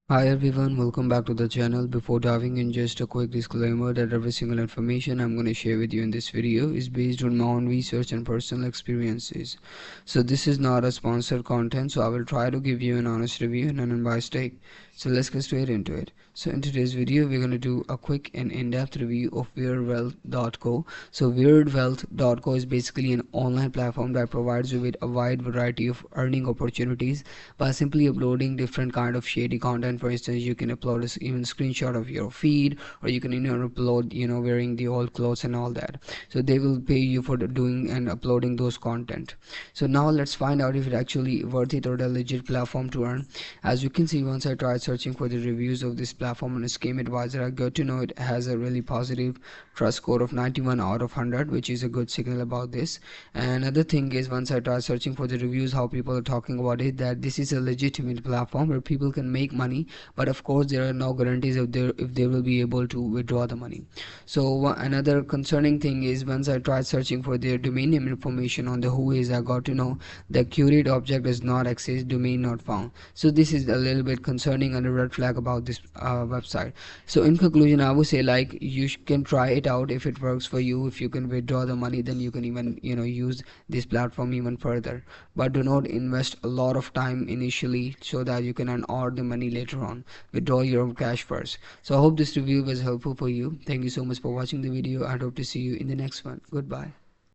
Hi everyone, welcome back to the channel. Before diving in, just a quick disclaimer that every single information I'm going to share with you in this video is based on my own research and personal experiences. So this is not a sponsored content, so I will try to give you an honest review and an unbiased take. So let's get straight into it. So in today's video, we're going to do a quick and in-depth review of weirdwealth.co. So weirdwealth.co is basically an online platform that provides you with a wide variety of earning opportunities by simply uploading different kind of shady content. For instance, you can upload even screenshot of your feed, or you can upload wearing the old clothes and all that. So they will pay you for doing and uploading those content. So now let's find out if it actually worth it or the legit platform to earn. As you can see, once I tried searching for the reviews of this platform on Scheme Advisor, I got to know it has a really positive trust score of 91 out of 100, which is a good signal about this. And another thing is, once I tried searching for the reviews, how people are talking about it, that this is a legitimate platform where people can make money, but of course there are no guarantees if they will be able to withdraw the money. So another concerning thing is, once I tried searching for their domain name information on the Whois, I got to know the curate object does not exist, domain not found. So this is a little bit concerning and a red flag about this website. So in conclusion, I would say, like, you can try it out. If it works for you, if you can withdraw the money, then you can even use this platform even further. But do not invest a lot of time initially, so that you can earn all the money later on. Withdraw your cash first. So I hope this review was helpful for you. Thank you so much for watching the video. I hope to see you in the next one. Goodbye.